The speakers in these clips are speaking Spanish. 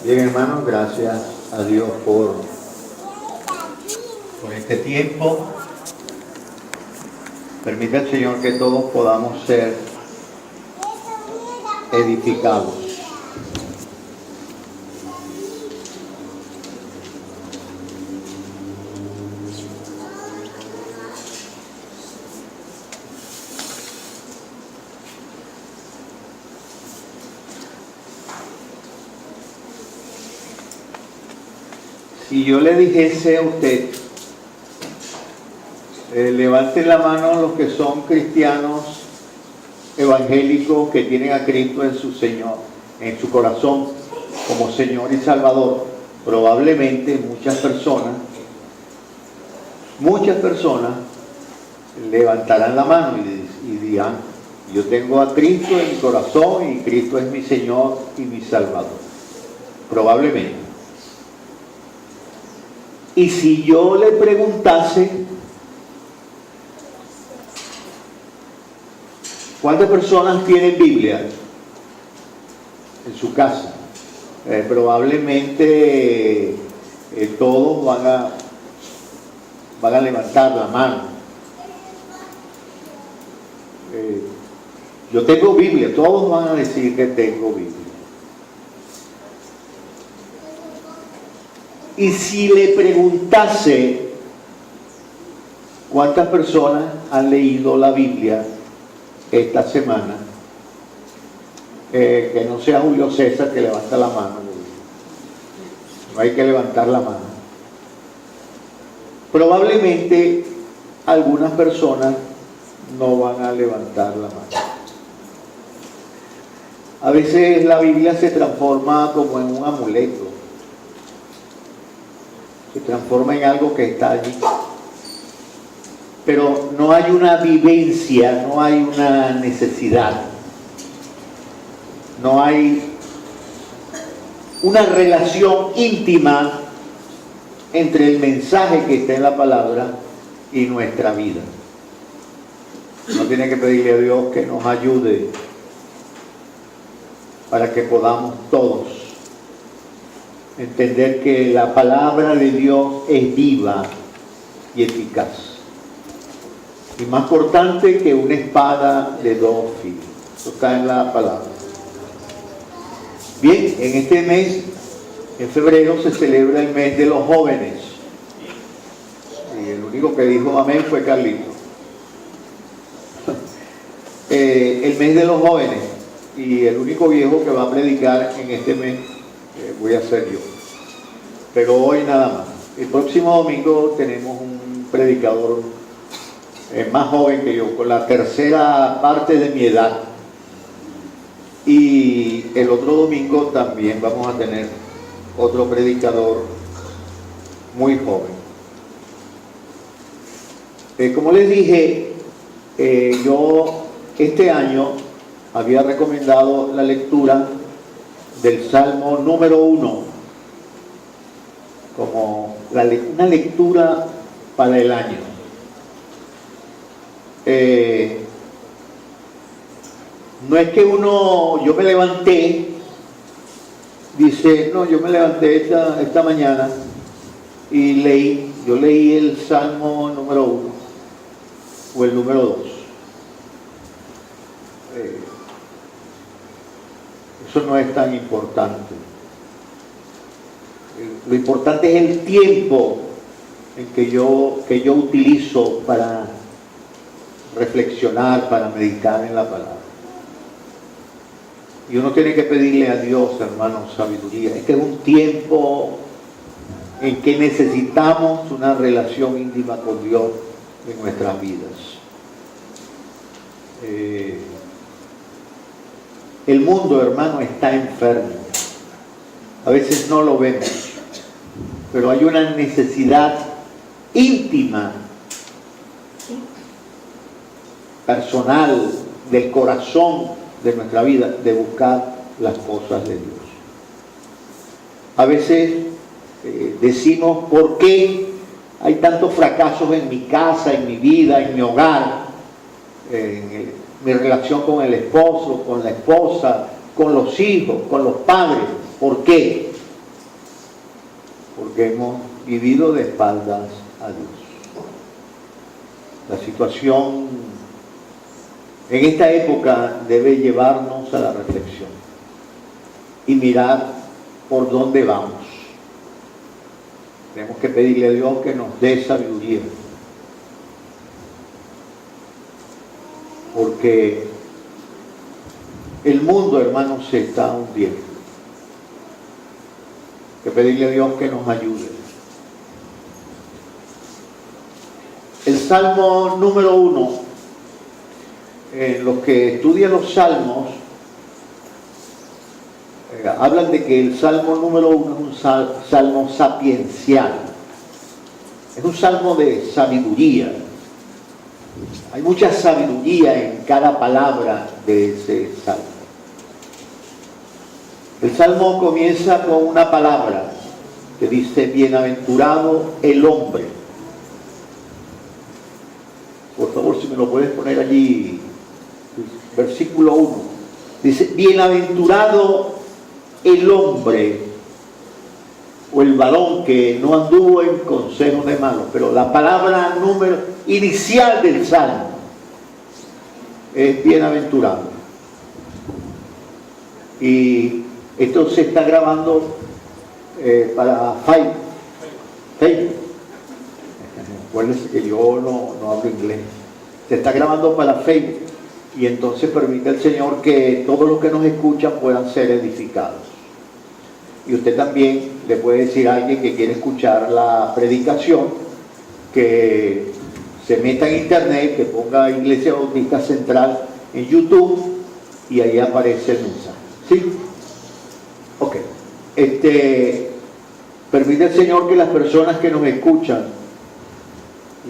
Bien, hermanos, gracias a Dios por este tiempo. Permite al Señor que todos podamos ser edificados. Si yo le dijese a usted, levanten la mano los que son cristianos evangélicos que tienen a Cristo en su Señor, en su corazón como Señor y Salvador, probablemente muchas personas levantarán la mano y dirán, yo tengo a Cristo en mi corazón y Cristo es mi Señor y mi Salvador. Probablemente. Y si yo le preguntase, ¿cuántas personas tienen Biblia en su casa? Probablemente todos van a levantar la mano. Yo tengo Biblia, todos van a decir que tengo Biblia. Y si le preguntase cuántas personas han leído la Biblia esta semana, que no sea Julio César que levanta la mano, no hay que levantar la mano. Probablemente algunas personas no van a levantar la mano. A veces la Biblia se transforma como en un amuleto, se transforma en algo que está allí, pero no hay una vivencia, no hay una necesidad, no hay una relación íntima entre el mensaje que está en la palabra y nuestra vida. Uno tiene que pedirle a Dios que nos ayude para que podamos todos entender que la palabra de Dios es viva y eficaz, y más cortante que una espada de dos filos. Eso está en la palabra. Bien, en este mes, en febrero, se celebra el mes de los jóvenes, y el único que dijo amén fue Carlito. El mes de los jóvenes, y el único viejo que va a predicar en este mes voy a ser yo, pero hoy nada más. El próximo domingo tenemos un predicador más joven que yo, con la tercera parte de mi edad, y el otro domingo también vamos a tener otro predicador muy joven. Como les dije, yo este año había recomendado la lectura del Salmo número 1 como una lectura para el año. No es que yo me levanté, dice, no, yo me levanté esta mañana y yo leí el Salmo número 1 o el número 2. Eso no es tan importante. Lo importante es el tiempo en que yo utilizo para reflexionar, para meditar en la palabra. Y uno tiene que pedirle a Dios, hermanos, sabiduría. Este es un tiempo en que necesitamos una relación íntima con Dios en nuestras vidas. El mundo, hermano, está enfermo. A veces no lo vemos, pero hay una necesidad íntima, personal, del corazón de nuestra vida, de buscar las cosas de Dios. A veces decimos, ¿por qué hay tantos fracasos en mi casa, en mi vida, en mi hogar, en mi relación con el esposo, con la esposa, con los hijos, con los padres? ¿Por qué? porque hemos vivido de espaldas a Dios. La situación en esta época debe llevarnos a la reflexión y mirar por dónde vamos. Tenemos que pedirle a Dios que nos dé sabiduría, porque el mundo, hermanos, se está hundiendo. Hay que pedirle a Dios que nos ayude. El Salmo número 1, los que estudian los salmos, hablan de que el Salmo número 1 es un salmo sapiencial. Es un salmo de sabiduría. Hay mucha sabiduría en cada palabra de ese salmo. El salmo comienza con una palabra que dice: bienaventurado el hombre. Por favor, si me lo puedes poner allí, versículo 1. Dice: bienaventurado el hombre o el varón que no anduvo en consejo de malos. Pero la palabra número inicial del salmo es bienaventurado. Y esto se está grabando para Facebook. Acuérdense que yo no hablo inglés. Se está grabando para Facebook. Y entonces permite el Señor que todos los que nos escuchan puedan ser edificados. Y usted también le puede decir a alguien que quiere escuchar la predicación que se meta en internet, que ponga Iglesia Bautista Central en YouTube y ahí aparece el mensaje. ¿Sí? Ok. Permite el Señor que las personas que nos escuchan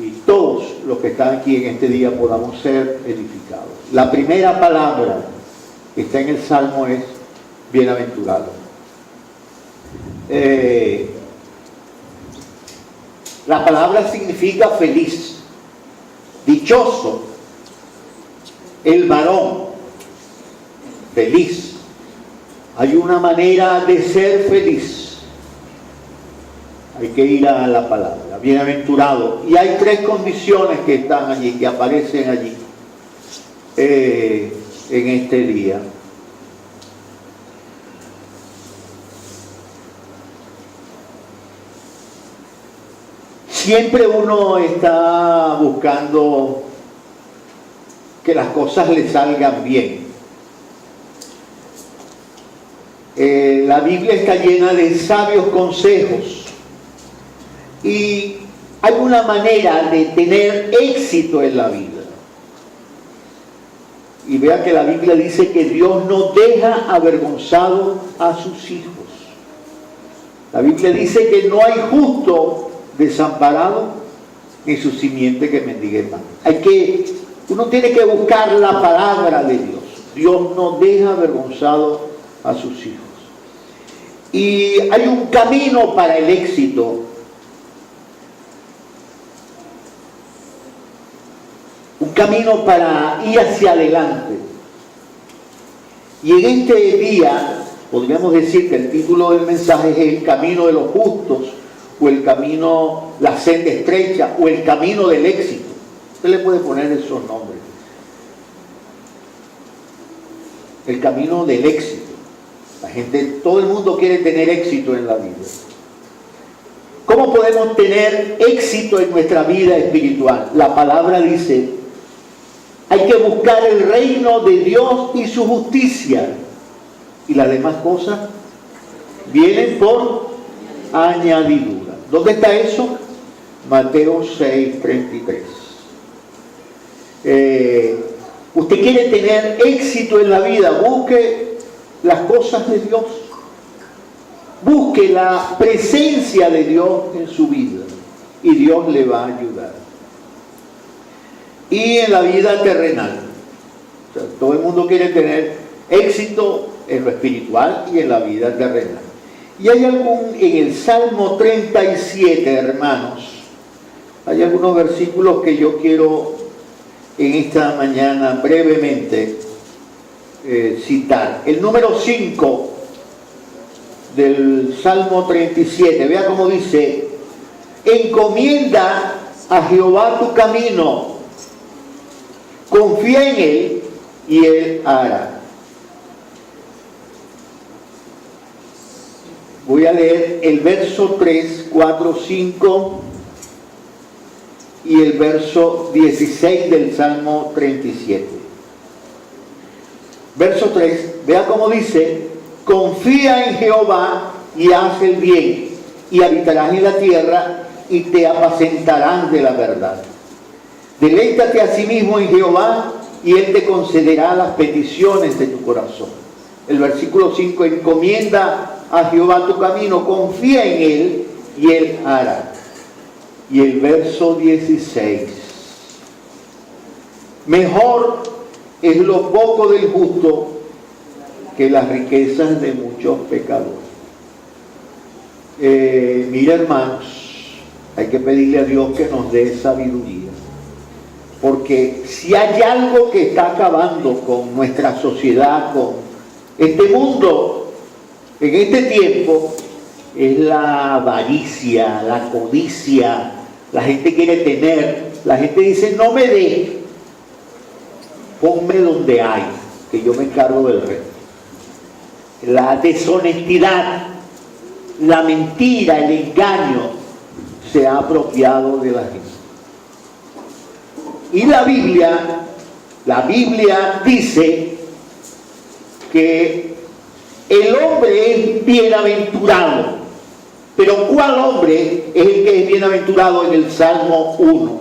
y todos los que están aquí en este día podamos ser edificados. La primera palabra que está en el Salmo es bienaventurado. La palabra significa feliz, dichoso, el varón, feliz. Hay una manera de ser feliz. Hay que ir a la palabra, bienaventurado. Y hay tres condiciones que están allí, que aparecen allí en este día. Siempre uno está buscando que las cosas le salgan bien. La Biblia está llena de sabios consejos y hay una manera de tener éxito en la vida. Y vea que la Biblia dice que Dios no deja avergonzado a sus hijos. La Biblia dice que no hay justo desamparado ni su simiente que mendigue pan. Uno tiene que buscar la palabra de Dios. Dios no deja avergonzado a sus hijos. Y hay un camino para el éxito. Un camino para ir hacia adelante. Y en este día podríamos decir que el título del mensaje es el camino de los justos, o el camino, la senda estrecha, o el camino del éxito. Usted le puede poner esos nombres. El camino del éxito. La gente, todo el mundo quiere tener éxito en la vida. ¿Cómo podemos tener éxito en nuestra vida espiritual? La palabra dice: hay que buscar el reino de Dios y su justicia, y las demás cosas vienen por añadidura. ¿Dónde está eso? Mateo 6:33. Usted quiere tener éxito en la vida, busque las cosas de Dios, busque la presencia de Dios en su vida y Dios le va a ayudar. Y en la vida terrenal, o sea, todo el mundo quiere tener éxito en lo espiritual y en la vida terrenal. Y hay en el Salmo 37, hermanos, hay algunos versículos que yo quiero en esta mañana brevemente citar. El número 5 del Salmo 37. Vea cómo dice: encomienda a Jehová tu camino, confía en Él y Él hará. Voy a leer el verso 3, 4, 5 y el verso 16 del Salmo 37. Verso 3, vea cómo dice: confía en Jehová y haz el bien, y habitarás en la tierra y te apacentarán de la verdad. Deleítate a sí mismo en Jehová y Él te concederá las peticiones de tu corazón. El versículo 5, encomienda a Jehová tu camino, confía en Él y Él hará. Y el verso 16, mejor es lo poco del justo que las riquezas de muchos pecadores. Mira, hermanos, hay que pedirle a Dios que nos dé sabiduría, porque si hay algo que está acabando con nuestra sociedad, con este mundo en este tiempo, es la avaricia, la codicia. La gente quiere tener, la gente dice: no me dé, ponme donde hay, que yo me encargo del resto. La deshonestidad, la mentira, el engaño se ha apropiado de la gente. Y la Biblia dice que el hombre es bienaventurado. Pero ¿cuál hombre es el que es bienaventurado? En el Salmo 1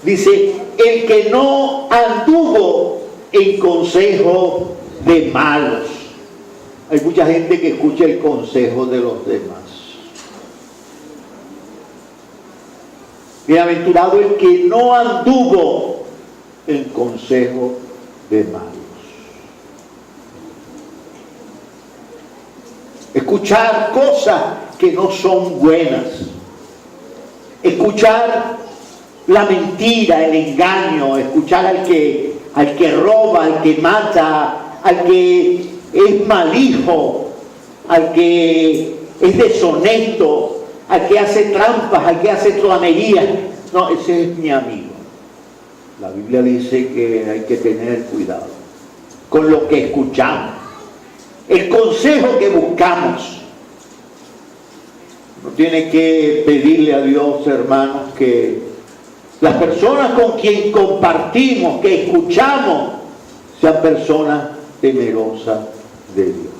dice: el que no anduvo en consejo de malos. Hay mucha gente que escucha el consejo de los demás. Bienaventurado el que no anduvo en consejo de malos. Escuchar cosas que no son buenas, escuchar la mentira, el engaño, escuchar al que roba, al que mata, al que es mal hijo, al que es deshonesto, al que hace trampas, al que hace truhanerías. No, ese es mi amigo. La Biblia dice que hay que tener cuidado con lo que escuchamos. El consejo que buscamos. Uno tiene que pedirle a Dios, hermanos, que las personas con quien compartimos, que escuchamos, sean personas temerosas de Dios.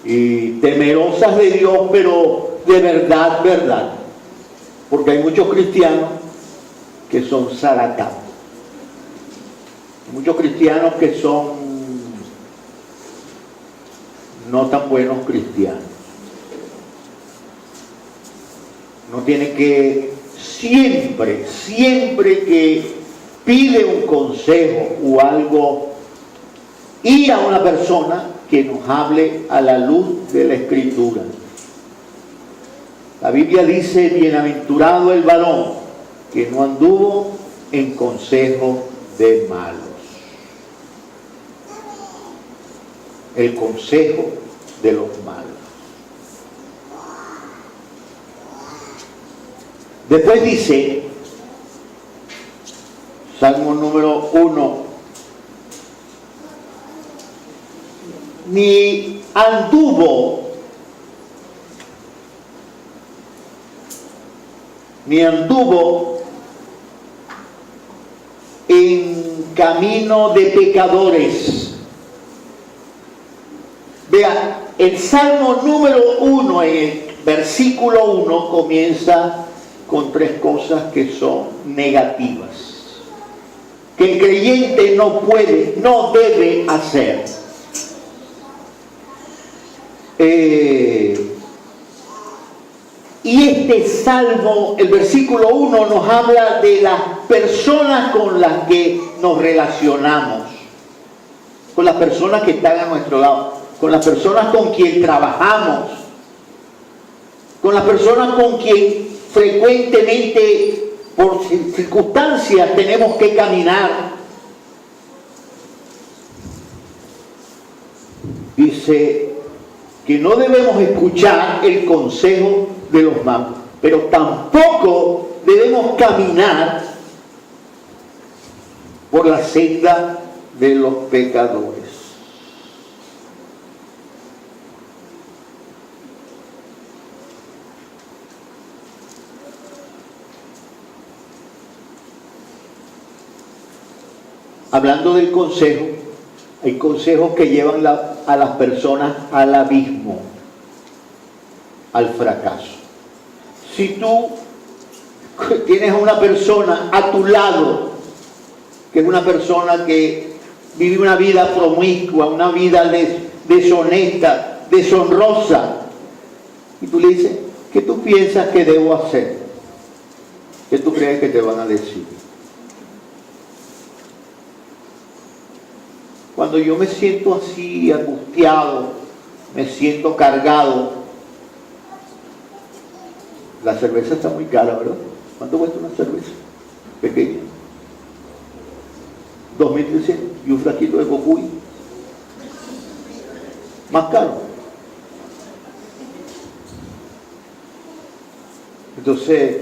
Y temerosas de Dios, pero de verdad, verdad. Porque hay muchos cristianos que son zaratados. Muchos cristianos que son no tan buenos cristianos. No tiene que siempre que pide un consejo o algo, ir a una persona que nos hable a la luz de la Escritura. La Biblia dice: bienaventurado el varón que no anduvo en consejo de malos. El consejo de los malos. Después dice, Salmo número 1, ni anduvo en camino de pecadores. Vea, el Salmo número 1, en el versículo 1, comienza con tres cosas que son negativas, que el creyente no puede, no debe hacer. Y este Salmo, el versículo 1, nos habla de las personas con las que nos relacionamos, con las personas que están a nuestro lado, con las personas con quien trabajamos, con las personas con quien frecuentemente, por circunstancias, tenemos que caminar. Dice: que no debemos escuchar el consejo de los malos, pero tampoco debemos caminar por la senda de los pecadores. Hablando del consejo, hay consejos que llevan a las personas al abismo, al fracaso. Si tú tienes a una persona a tu lado, que es una persona que vive una vida promiscua, una vida deshonesta, deshonrosa, y tú le dices, ¿qué tú piensas que debo hacer? ¿Qué tú crees que te van a decir? Cuando yo me siento así, angustiado, me siento cargado, la cerveza está muy cara, ¿verdad? ¿Cuánto cuesta una cerveza pequeña? 2.300. Y un frasquito de cocuy, más caro. Entonces,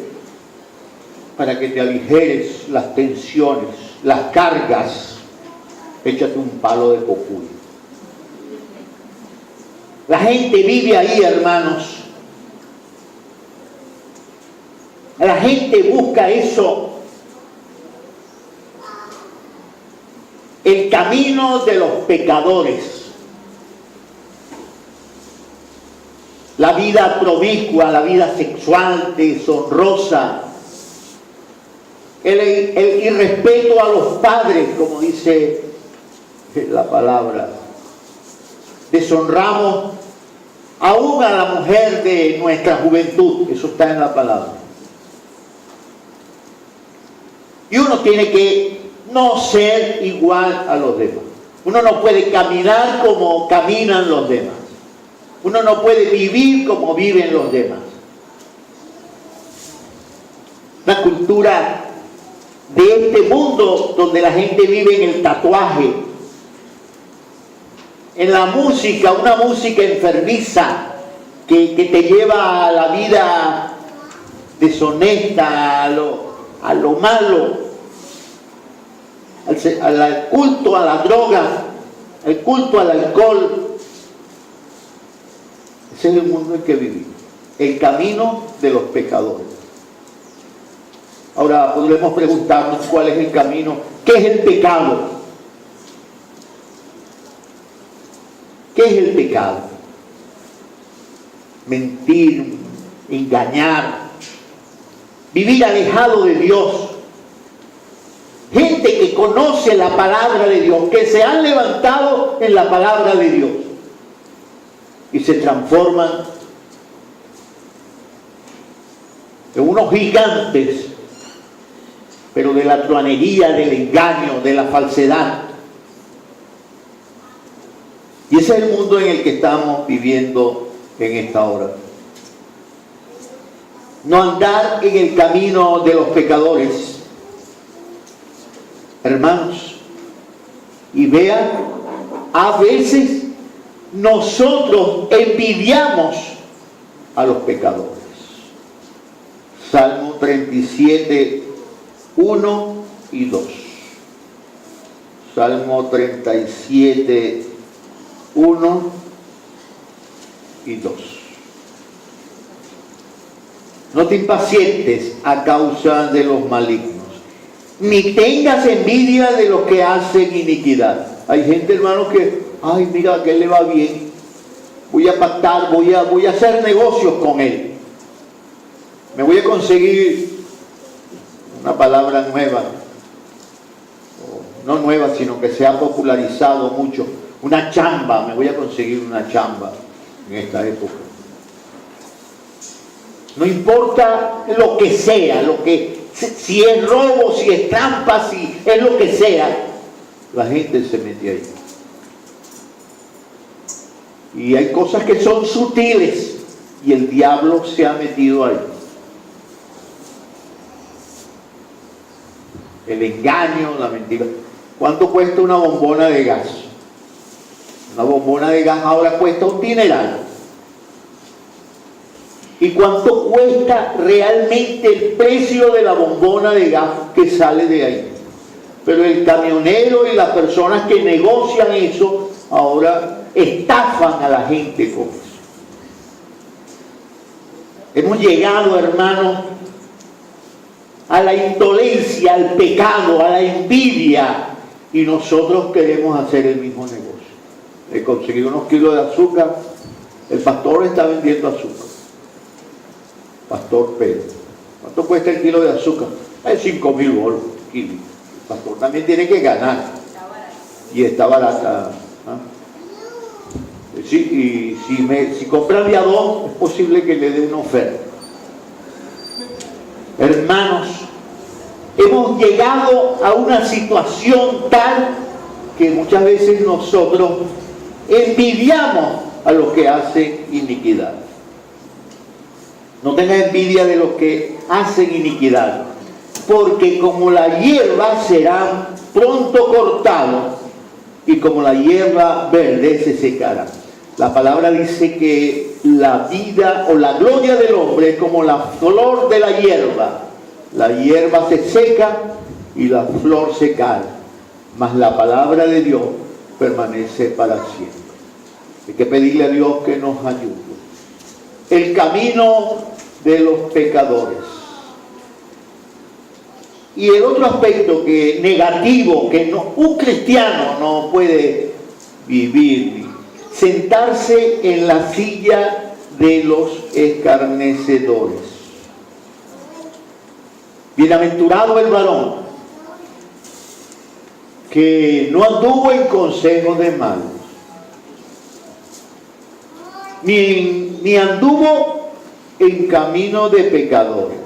para que te aligeres las tensiones, las cargas, échate un palo de cocuy. La gente vive ahí, hermanos. La gente busca eso. El camino de los pecadores. La vida promiscua, la vida sexual, deshonrosa. El irrespeto a los padres, como dice la palabra. Deshonramos aún a la mujer de nuestra juventud. Eso está en la palabra. Y uno tiene que no ser igual a los demás. Uno no puede caminar como caminan los demás. Uno no puede vivir como viven los demás. Una cultura de este mundo donde la gente vive en el tatuaje, en la música, una música enfermiza que te lleva a la vida deshonesta, a lo malo, al culto a la droga, al culto al alcohol. Ese es el mundo en que vivimos, el camino de los pecadores. Ahora podremos preguntarnos cuál es el camino, qué es el pecado. ¿Qué es el pecado? Mentir, engañar, vivir alejado de Dios. Gente que conoce la palabra de Dios, que se han levantado en la palabra de Dios y se transforman en unos gigantes, pero de la truanería, del engaño, de la falsedad. Y ese es el mundo en el que estamos viviendo en esta hora. No andar en el camino de los pecadores. Hermanos, y vean, a veces nosotros envidiamos a los pecadores. Salmo 37, 1 y 2. Salmo 37, 1 y 2. No te impacientes a causa de los malignos, ni tengas envidia de los que hacen iniquidad. Hay gente, hermano, que, ay, mira, que él le va bien, voy a pactar, voy a hacer negocios con él, me voy a conseguir una palabra nueva, no nueva, sino que se ha popularizado mucho, una chamba, me voy a conseguir una chamba en esta época. No importa lo que sea, si es robo, si es trampa, si es lo que sea, la gente se mete ahí. Y hay cosas que son sutiles y el diablo se ha metido ahí. El engaño, la mentira. ¿Cuánto cuesta una bombona de gas? Una bombona de gas ahora cuesta un dineral. ¿Y cuánto cuesta realmente el precio de la bombona de gas que sale de ahí? Pero el camionero y las personas que negocian eso ahora estafan a la gente con eso. Hemos llegado, hermanos, a la indolencia, al pecado, a la envidia, y nosotros queremos hacer el mismo negocio. He conseguido unos kilos de azúcar, el pastor está vendiendo azúcar. Pastor Pedro, ¿cuánto cuesta el kilo de azúcar? Es 5.000 bolos, kilo. El pastor también tiene que ganar. Y está barata. ¿Ah? Sí, y si compran de a dos, es posible que le dé una oferta. Hermanos, hemos llegado a una situación tal que muchas veces nosotros envidiamos a los que hacen iniquidad. No tengas envidia de los que hacen iniquidad, porque como la hierba serán pronto cortados y como la hierba verde se secará. La palabra dice que la vida o la gloria del hombre es como la flor de la hierba. La hierba se seca y la flor se cae, mas la palabra de Dios permanece para siempre. Hay que pedirle a Dios que nos ayude. El camino de los pecadores. Y el otro aspecto que negativo, que un cristiano no puede vivir, sentarse en la silla de los escarnecedores. Bienaventurado el varón que no anduvo en consejos de malos, ni anduvo en camino de pecadores.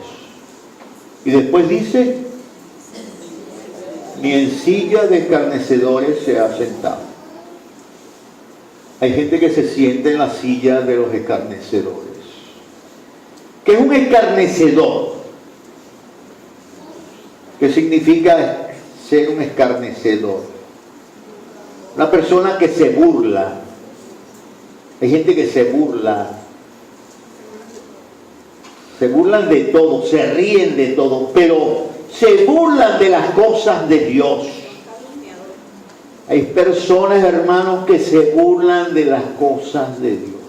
Y después dice, ni en silla de escarnecedores se ha sentado. Hay gente que se siente en la silla de los escarnecedores. ¿Qué es un escarnecedor? ¿Qué significa ser un escarnecedor? Una persona que se burla. Hay gente que se burla. Se burlan de todo, se ríen de todo, pero se burlan de las cosas de Dios. Hay personas, hermanos, que se burlan de las cosas de Dios.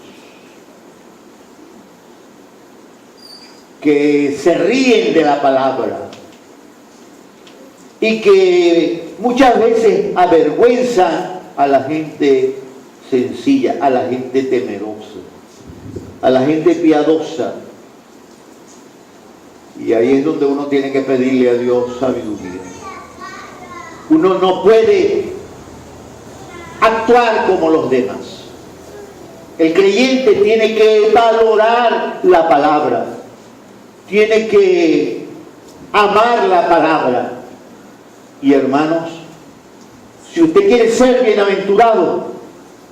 Que se ríen de la palabra. Y que muchas veces avergüenzan a la gente sencilla, a la gente temerosa, a la gente piadosa. Y ahí es donde uno tiene que pedirle a Dios sabiduría. Uno no puede actuar como los demás. El creyente tiene que valorar la palabra, tiene que amar la palabra. Y hermanos, si usted quiere ser bienaventurado,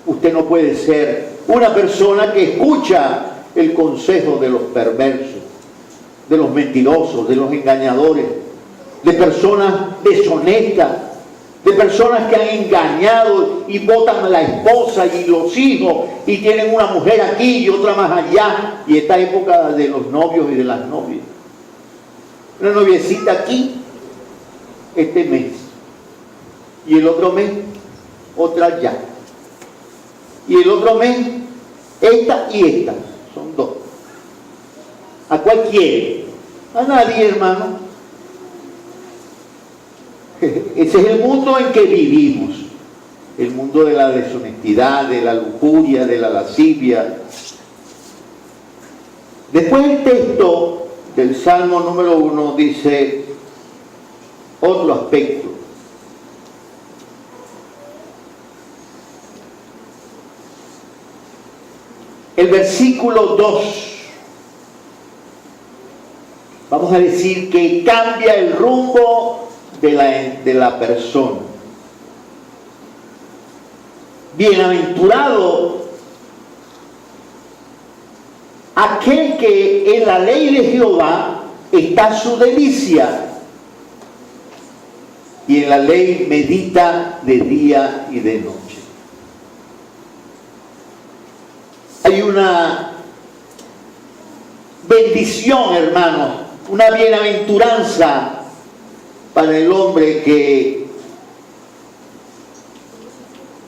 usted no puede ser una persona que escucha el consejo de los perversos, de los mentirosos, de los engañadores, de personas deshonestas, de personas que han engañado y botan a la esposa y los hijos y tienen una mujer aquí y otra más allá. Y esta época de los novios y de las novias, una noviecita aquí este mes y el otro mes otra allá y el otro mes esta y esta, son dos. ¿A cuál quiere? A nadie, hermano. Ese es el mundo en que vivimos, el mundo de la deshonestidad, de la lujuria, de la lascivia. Después el texto del Salmo número 1 dice otro aspecto. El versículo 2, vamos a decir que cambia el rumbo de la persona. Bienaventurado aquel que en la ley de Jehová está su delicia, y en la ley medita de día y de noche. Hay una bendición, hermanos, una bienaventuranza para el hombre que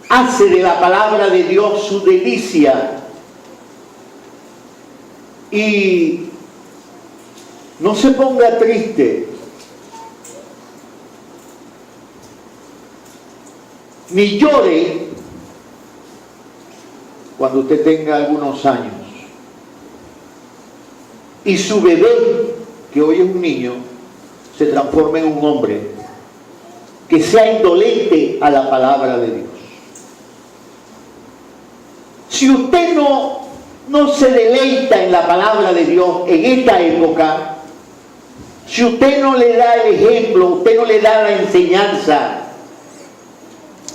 hace de la palabra de Dios su delicia y no se ponga triste ni llore cuando usted tenga algunos años y su bebé, que hoy es un niño, se transforme en un hombre que sea indolente a la palabra de Dios. Si usted no se deleita en la palabra de Dios en esta época, si usted no le da el ejemplo, usted no le da la enseñanza,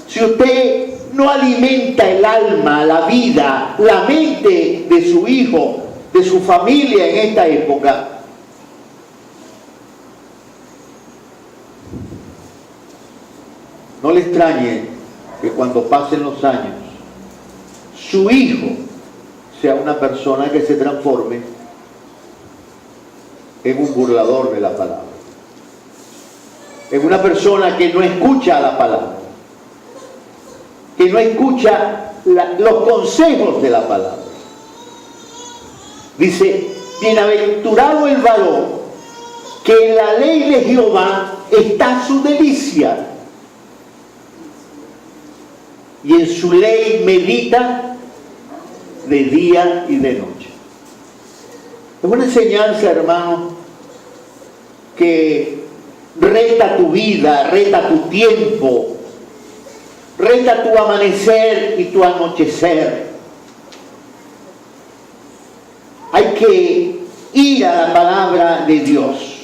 si usted no alimenta el alma, la vida, la mente de su hijo, de su familia en esta época, no le extrañe que cuando pasen los años, su hijo sea una persona que se transforme en un burlador de la palabra, en una persona que no escucha la palabra, que no escucha los consejos de la palabra. Dice, bienaventurado el varón que en la ley de Jehová está su delicia y en su ley medita de día y de noche. Es una enseñanza, hermano, que reta tu vida, reta tu tiempo, reta tu amanecer y tu anochecer. Hay que ir a la palabra de Dios.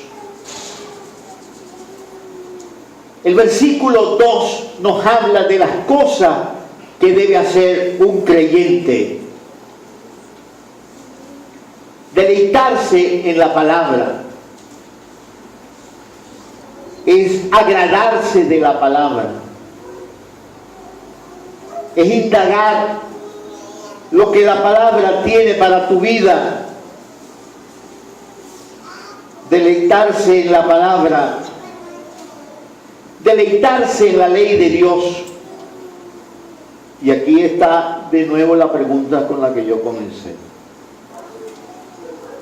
El versículo 2 nos habla de las cosas que debe hacer un creyente. Deleitarse en la palabra es agradarse de la palabra, es indagar lo que la palabra tiene para tu vida. Deleitarse en la palabra, deleitarse en la ley de Dios. Y aquí está de nuevo la pregunta con la que yo comencé.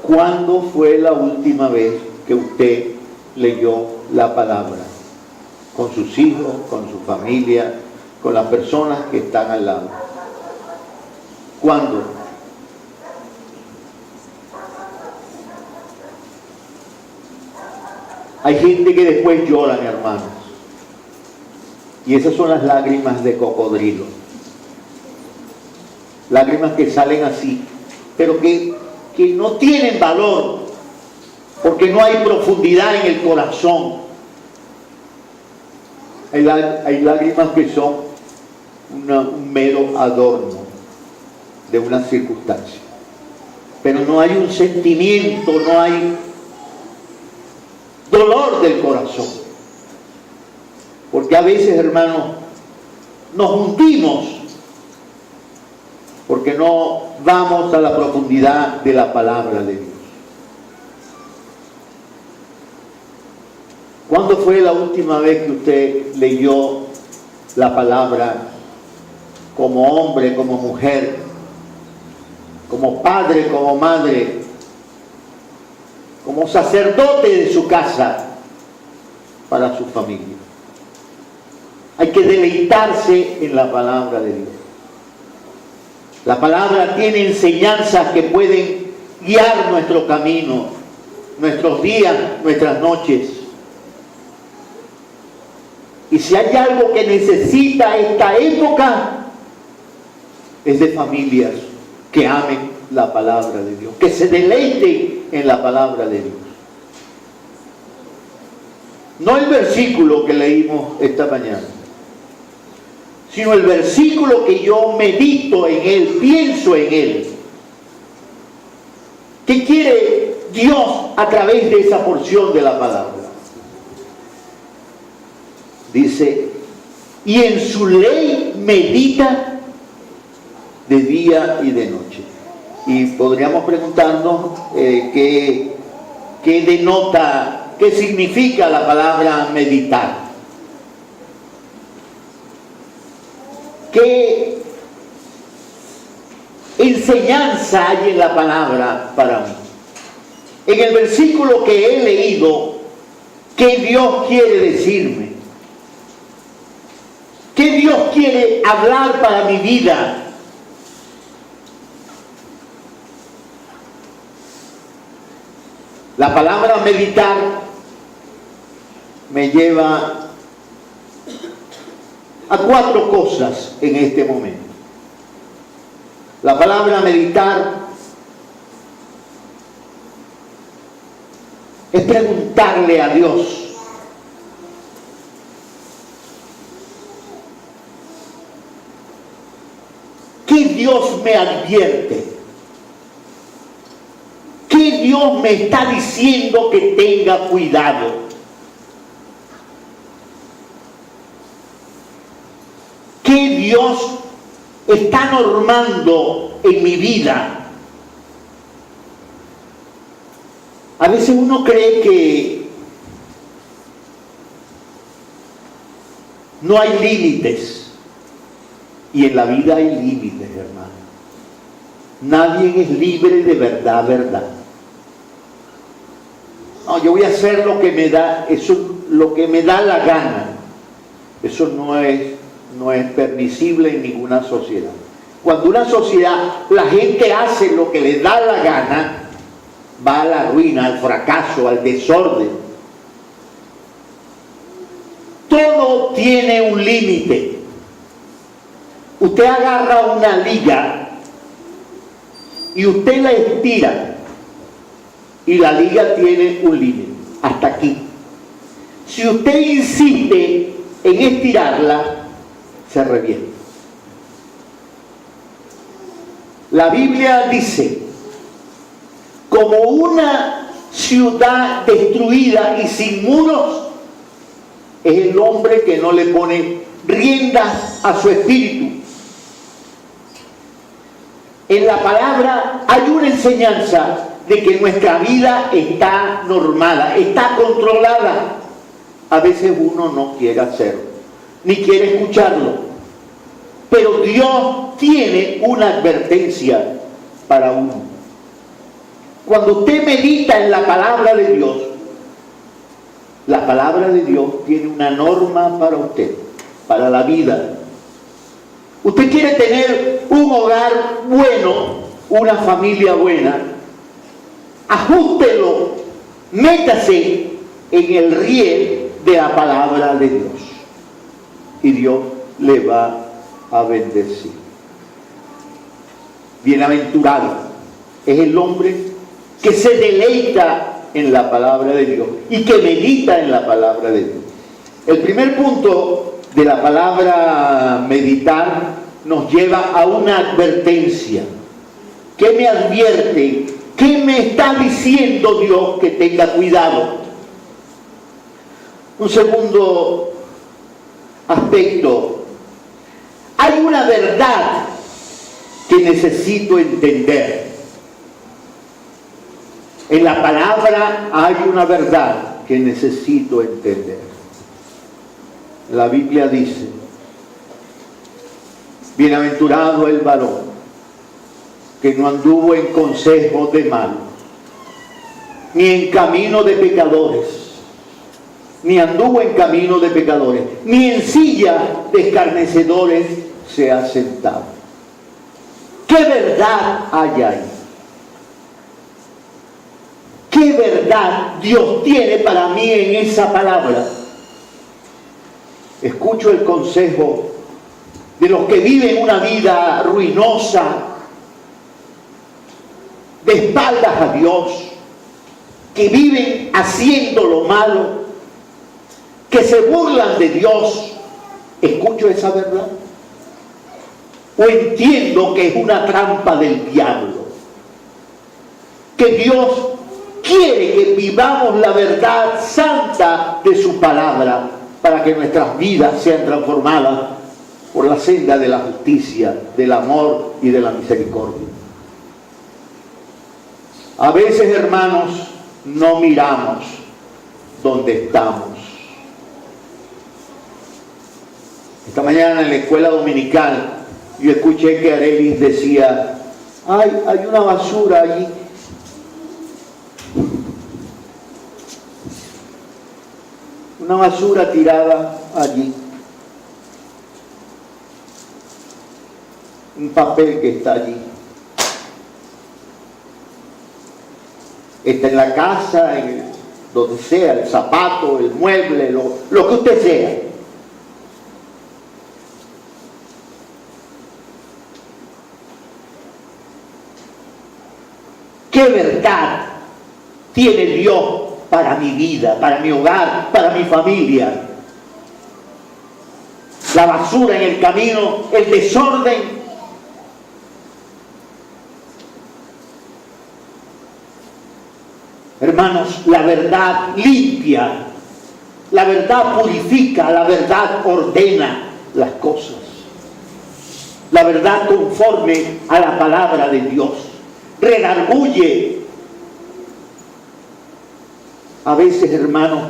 ¿Cuándo fue la última vez que usted leyó la palabra? Con sus hijos, con su familia, con las personas que están al lado. ¿Cuándo? Hay gente que después lloran, hermanos. Y esas son las lágrimas de cocodrilo. Lágrimas que salen así, pero que no tienen valor, porque no hay profundidad en el corazón. Hay lágrimas que son un mero adorno de una circunstancia, pero no hay un sentimiento, no hay dolor del corazón, porque a veces, hermanos, nos hundimos porque no vamos a la profundidad de la palabra de Dios. ¿Cuándo fue la última vez que usted leyó la palabra como hombre, como mujer, como padre, como madre, como sacerdote de su casa para su familia? Hay que deleitarse en la palabra de Dios. La palabra tiene enseñanzas que pueden guiar nuestro camino, nuestros días, nuestras noches. Y si hay algo que necesita esta época, es de familias que amen la palabra de Dios, que se deleiten en la palabra de Dios. No el versículo que leímos esta mañana, sino el versículo que yo medito en él, pienso en él. ¿Qué quiere Dios a través de esa porción de la palabra? Dice, y en su ley medita de día y de noche. Y podríamos preguntarnos qué denota, qué significa la palabra meditar. ¿Qué enseñanza hay en la palabra para mí? En el versículo que he leído, ¿qué Dios quiere decirme? ¿Qué Dios quiere hablar para mi vida? La palabra meditar me lleva a 4 cosas en este momento. La palabra meditar es preguntarle a Dios ¿qué Dios me advierte? ¿Qué Dios me está diciendo que tenga cuidado? ¿Qué Dios está normando en mi vida? A veces uno cree que no hay límites, y en la vida hay límites, hermano. Nadie es libre de verdad, verdad. No, yo voy a hacer lo que me da, eso, lo que me da la gana. Eso no es permisible en ninguna sociedad. Cuando una sociedad, la gente hace lo que le da la gana, va a la ruina, al fracaso, al desorden. Todo tiene un límite. Usted agarra una liga y usted la estira y la liga tiene un límite, hasta aquí. Si usted insiste en estirarla, se revienta. La Biblia dice, como una ciudad destruida y sin muros, es el hombre que no le pone riendas a su espíritu. En la palabra hay una enseñanza de que nuestra vida está normada, está controlada. A veces uno no quiere hacerlo, ni quiere escucharlo. Pero Dios tiene una advertencia para uno. Cuando usted medita en la palabra de Dios, la palabra de Dios tiene una norma para usted, para la vida. Usted quiere tener un hogar bueno, una familia buena, ajústelo, métase en el riel de la palabra de Dios y Dios le va a bendecir. Bienaventurado es el hombre que se deleita en la palabra de Dios y que medita en la palabra de Dios. El primer punto de la palabra meditar nos lleva a una advertencia. ¿Qué me advierte? ¿Qué me está diciendo Dios que tenga cuidado? Un segundo aspecto. Hay una verdad que necesito entender. En la palabra hay una verdad que necesito entender. La Biblia dice, bienaventurado el varón que no anduvo en consejo de malos, ni en camino de pecadores, ni anduvo en camino de pecadores, ni en silla de escarnecedores se ha sentado. ¿Qué verdad hay ahí? ¿Qué verdad Dios tiene para mí en esa palabra? Escucho el consejo de los que viven una vida ruinosa, de espaldas a Dios, que viven haciendo lo malo, que se burlan de Dios. ¿Escucho esa verdad? ¿O entiendo que es una trampa del diablo? Que Dios quiere que vivamos la verdad santa de su palabra para que nuestras vidas sean transformadas por la senda de la justicia, del amor y de la misericordia. A veces, hermanos, no miramos dónde estamos. Esta mañana en la escuela dominical yo escuché que Arelis decía, hay una basura allí. Una basura tirada allí. Un papel que está allí. Está en la casa, donde sea, el zapato, el mueble, lo que usted sea. ¿Qué verdad tiene Dios para mi vida, para mi hogar, para mi familia? La basura en el camino, el desorden. Hermanos, la verdad limpia, la verdad purifica, la verdad ordena las cosas. La verdad conforme a la palabra de Dios. Redarguye. A veces, hermano,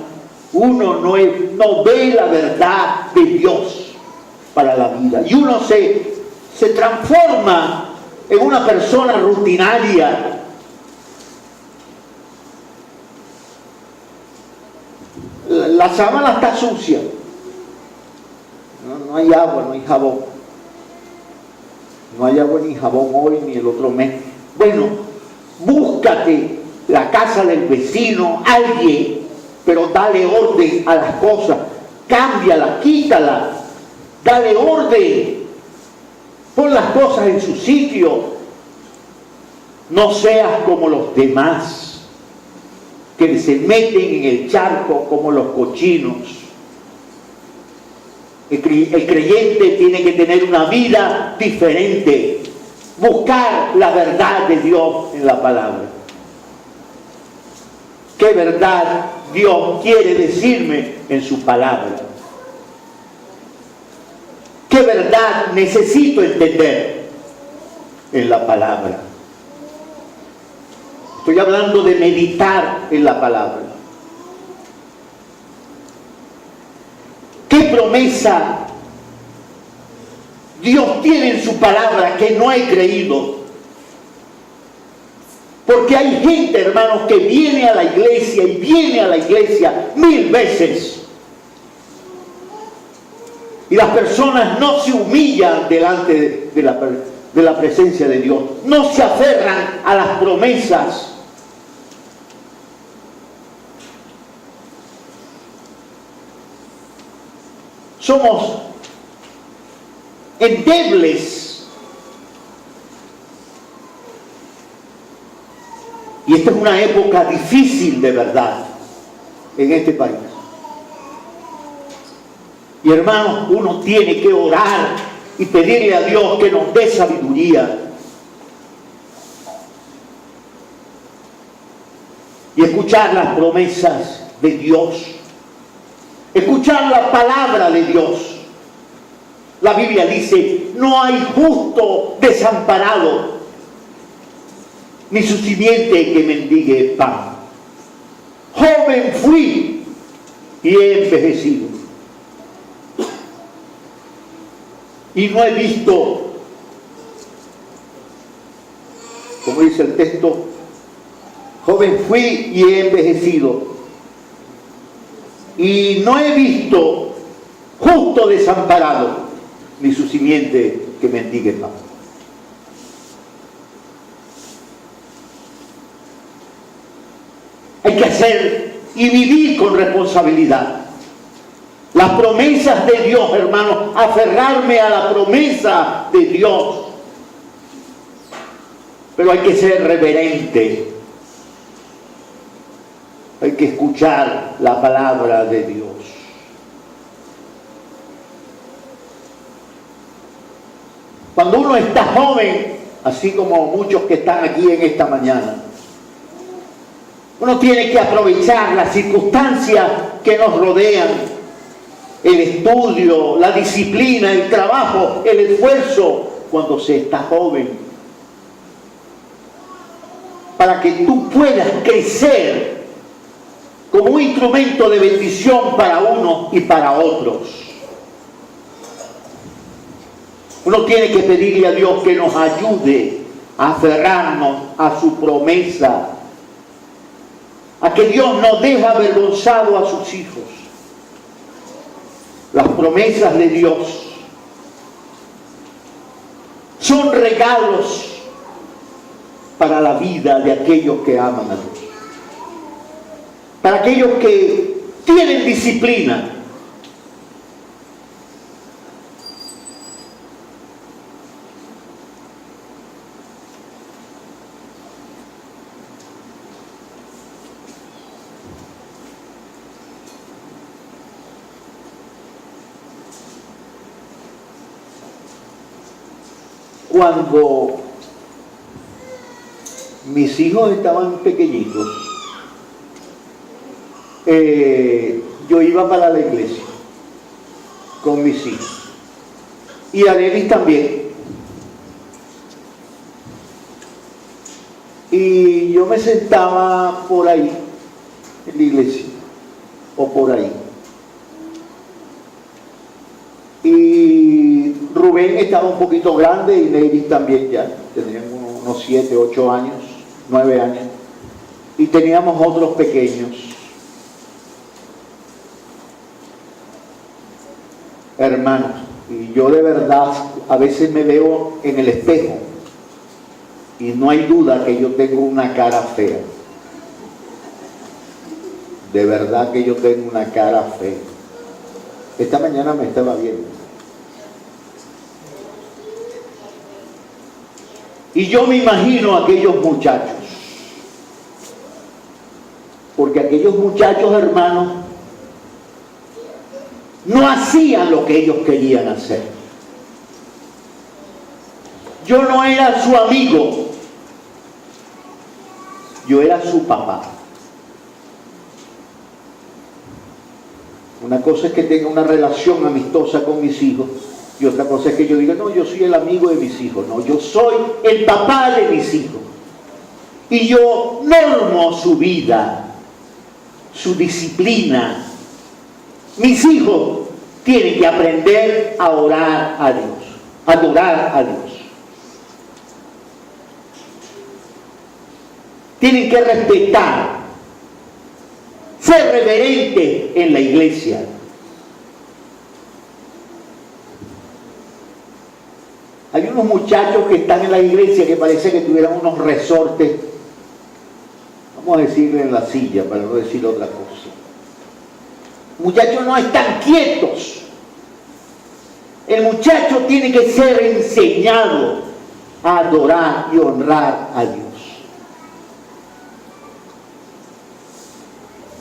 uno no ve la verdad de Dios para la vida. Y uno se transforma en una persona rutinaria. La sábana está sucia. No hay agua, no hay jabón. No hay agua ni jabón hoy ni el otro mes. Bueno, búscate la casa del vecino, alguien, pero dale orden a las cosas, cámbiala, quítala, dale orden, pon las cosas en su sitio. No seas como los demás, que se meten en el charco como los cochinos. El creyente tiene que tener una vida diferente. Buscar la verdad de Dios en la palabra. ¿Qué verdad Dios quiere decirme en su palabra? ¿Qué verdad necesito entender en la palabra? Estoy hablando de meditar en la palabra. ¿Qué promesa Dios tiene en su palabra que no he creído? Porque hay gente, hermanos, que viene a la iglesia y viene a la iglesia 1000 veces. Y las personas no se humillan delante de la presencia de Dios. No se aferran a las promesas. Somos endebles. Y esta es una época difícil de verdad en este país. Y hermanos, uno tiene que orar y pedirle a Dios que nos dé sabiduría. Y escuchar las promesas de Dios. Escuchar la palabra de Dios. La Biblia dice, no hay justo desamparado, ni su simiente que mendigue pan. Joven fui y he envejecido, y no he visto, como dice el texto, joven fui y he envejecido, y no he visto justo desamparado, ni su simiente que mendigue pan. Hay que hacer y vivir con responsabilidad. Las promesas de Dios, hermanos, aferrarme a la promesa de Dios. Pero hay que ser reverente. Hay que escuchar la palabra de Dios. Cuando uno está joven, así como muchos que están aquí en esta mañana, uno tiene que aprovechar las circunstancias que nos rodean, el estudio, la disciplina, el trabajo, el esfuerzo, cuando se está joven. para que tú puedas crecer como un instrumento de bendición para unos y para otros. Uno tiene que pedirle a Dios que nos ayude a aferrarnos a su promesa, a que Dios no deja avergonzado a sus hijos. Las promesas de Dios son regalos para la vida de aquellos que aman a Dios, para aquellos que tienen disciplina. Cuando mis hijos estaban pequeñitos, yo iba para la iglesia con mis hijos y Arelis también, y yo me sentaba por ahí en la iglesia o por ahí, y Rubén estaba un poquito grande y Neiris también, ya tenían unos 7, 8 años, 9 años, y teníamos otros pequeños. Hermanos, y yo de verdad a veces me veo en el espejo y no hay duda que yo tengo una cara fea. De verdad que yo tengo una cara fea. Esta mañana me estaba viendo. Y yo me imagino a aquellos muchachos, porque aquellos muchachos, hermanos, no hacían lo que ellos querían hacer. Yo no era su amigo, yo era su papá. Una cosa es que tenga una relación amistosa con mis hijos, y otra cosa es que yo diga, no, yo soy el amigo de mis hijos. No, yo soy el papá de mis hijos. Y yo normo su vida, su disciplina. Mis hijos tienen que aprender a orar a Dios, a adorar a Dios. Tienen que respetar, ser reverentes en la iglesia. Hay unos muchachos que están en la iglesia que parece que tuvieran unos resortes, vamos a decirle en la silla, para no decir otra cosa. Muchachos no están quietos. El muchacho tiene que ser enseñado a adorar y honrar a Dios.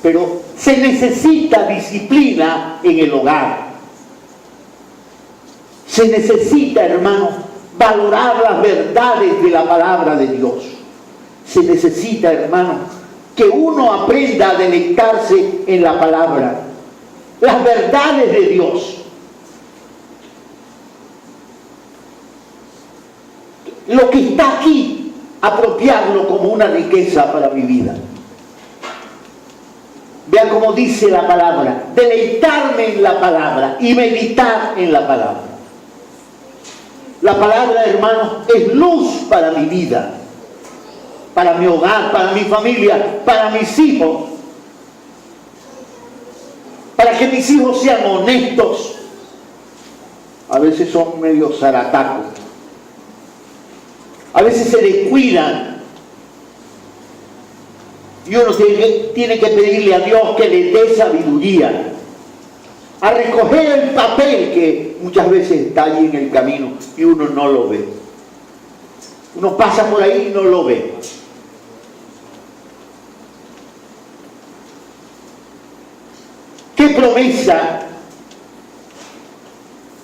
Pero se necesita disciplina en el hogar. Se necesita, hermanos, valorar las verdades de la palabra de Dios. Se necesita, hermanos, que uno aprenda a deleitarse en la palabra, las verdades de Dios. Lo que está aquí, apropiarlo como una riqueza para mi vida. Vean cómo dice la palabra, deleitarme en la palabra y meditar en la palabra. La palabra, hermanos, es luz para mi vida, para mi hogar, para mi familia, para mis hijos, para que mis hijos sean honestos. A veces son medio zaratacos, a veces se descuidan, y uno tiene que pedirle a Dios que le dé sabiduría a recoger el papel que muchas veces está allí en el camino y uno no lo ve. Uno pasa por ahí y no lo ve. ¿Qué promesa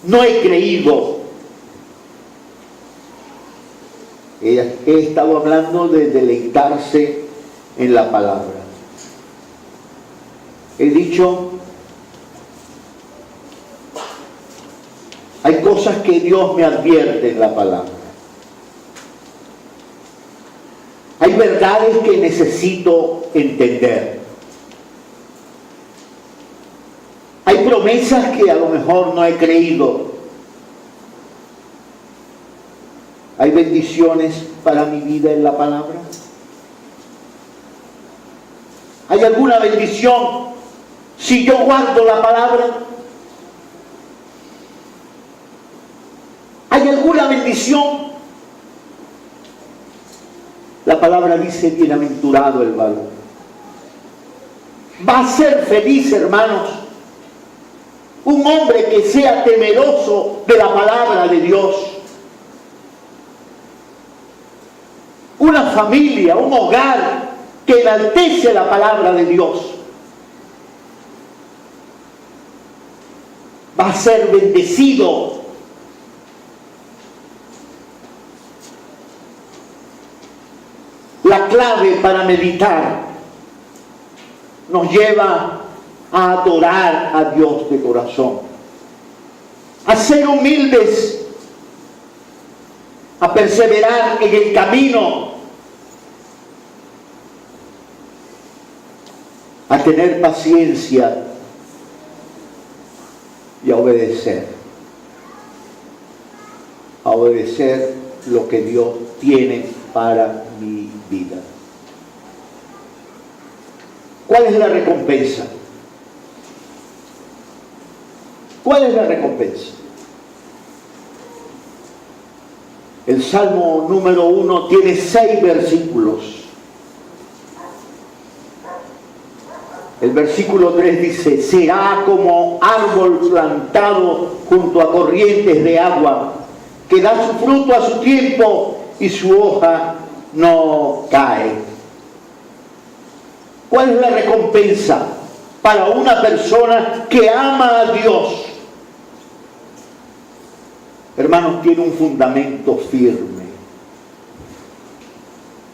no he creído? He estado hablando de deleitarse en la palabra. He dicho, hay cosas que Dios me advierte en la palabra. Hay verdades que necesito entender. Hay promesas que a lo mejor no he creído. Hay bendiciones para mi vida en la palabra. ¿Hay alguna bendición si yo guardo la palabra? ¿Hay alguna bendición? La palabra dice: bienaventurado el varón. Va a ser feliz, hermanos, un hombre que sea temeroso de la palabra de Dios. Una familia, un hogar que enaltece la palabra de Dios. Va a ser bendecido. La clave para meditar nos lleva a adorar a Dios de corazón, a ser humildes, a perseverar en el camino, a tener paciencia y a obedecer lo que Dios tiene para mi vida. ¿Cuál es la recompensa? ¿Cuál es la recompensa? El Salmo número 1 tiene 6 versículos. El versículo 3 dice: será como árbol plantado junto a corrientes de agua, que da su fruto a su tiempo y su hoja no cae. ¿Cuál es la recompensa para una persona que ama a Dios? Hermanos, tiene un fundamento firme.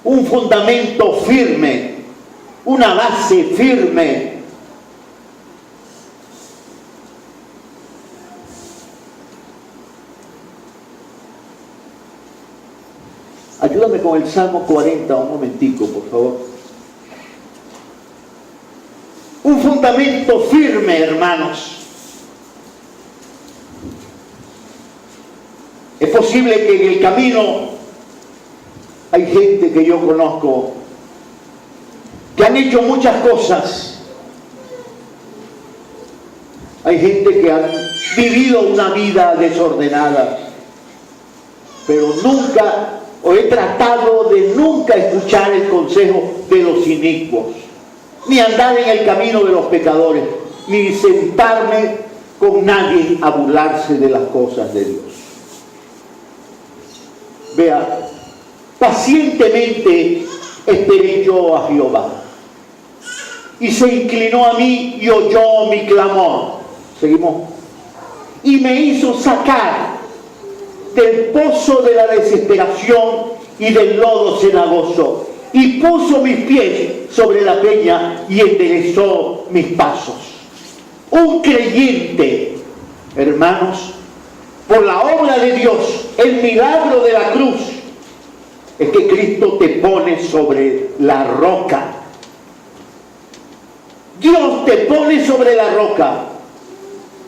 Un fundamento firme. Una base firme. Ayúdame con el Salmo 40 un momentico, por favor. Un fundamento firme, hermanos. Es posible que en el camino hay gente que yo conozco que han hecho muchas cosas. Hay gente que ha vivido una vida desordenada, pero nunca, o he tratado de nunca escuchar el consejo de los inicuos, ni andar en el camino de los pecadores, ni sentarme con nadie a burlarse de las cosas de Dios. Vea, pacientemente esperé yo a Jehová, y se inclinó a mí y oyó mi clamor. Seguimos. Y me hizo sacar del pozo de la desesperación y del lodo cenagoso, y puso mis pies sobre la peña y enderezó mis pasos. Un creyente, hermanos, por la obra de Dios, el milagro de la cruz, es que Cristo te pone sobre la roca. Dios te pone sobre la roca.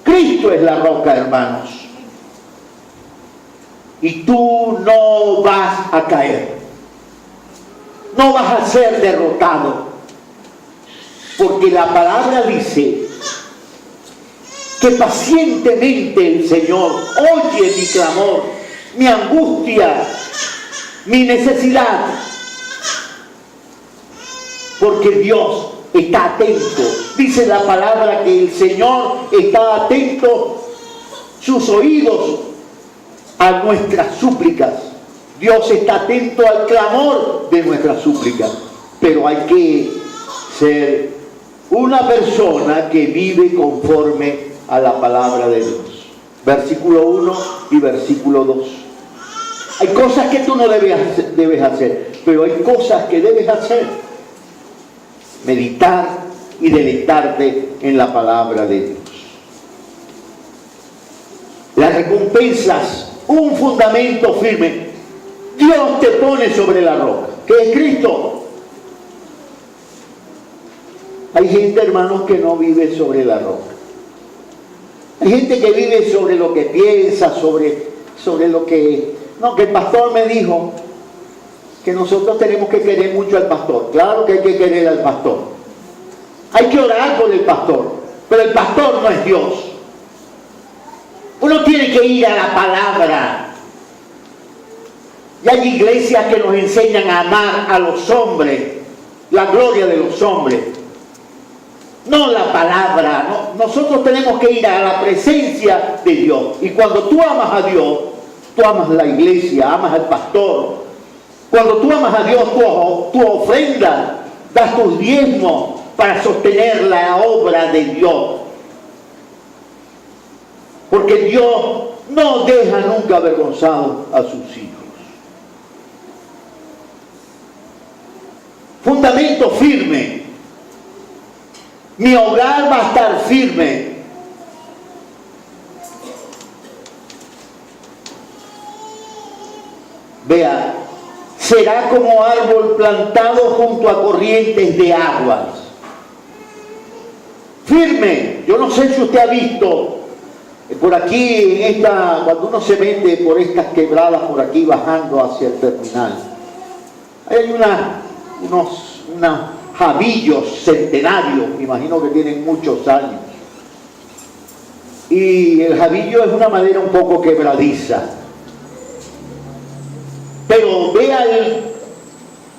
Cristo es la roca, hermanos. Y tú no vas a caer. No vas a ser derrotado. Porque la palabra dice que pacientemente el Señor oye mi clamor, mi angustia, mi necesidad. Porque Dios está atento. Dice la palabra que el Señor está atento, sus oídos a nuestras súplicas. Dios está atento al clamor de nuestras súplicas. Pero hay que ser una persona que vive conforme a la palabra de Dios. Versículo 1 y versículo 2. Hay cosas que tú no debes hacer, pero hay cosas que debes hacer. Meditar y deleitarte en la palabra de Dios. Las recompensas, un fundamento firme. Dios te pone sobre la roca. que es Cristo. Hay gente, hermanos, que no vive sobre la roca. Hay gente que vive sobre lo que piensa, sobre lo que... No, que el pastor me dijo que nosotros tenemos que querer mucho al pastor. Claro que hay que querer al pastor. Hay que orar por el pastor, pero el pastor no es Dios. Uno tiene que ir a la palabra. Y hay iglesias que nos enseñan a amar a los hombres, la gloria de los hombres, no la palabra. No, nosotros tenemos que ir a la presencia de Dios. Y cuando tú amas a Dios, tú amas la iglesia, amas al pastor. Cuando tú amas a Dios, tú ofrendas, das tus diezmos para sostener la obra de Dios. Porque Dios no deja nunca avergonzado a sus hijos. Fundamento firme. Mi hogar va a estar firme. Vea, será como árbol plantado junto a corrientes de aguas. Firme. Yo no sé si usted ha visto por aquí, cuando uno se mete por estas quebradas por aquí bajando hacia el terminal, hay unos jabillos centenarios, me imagino que tienen muchos años. Y el jabillo es una madera un poco quebradiza. Pero vea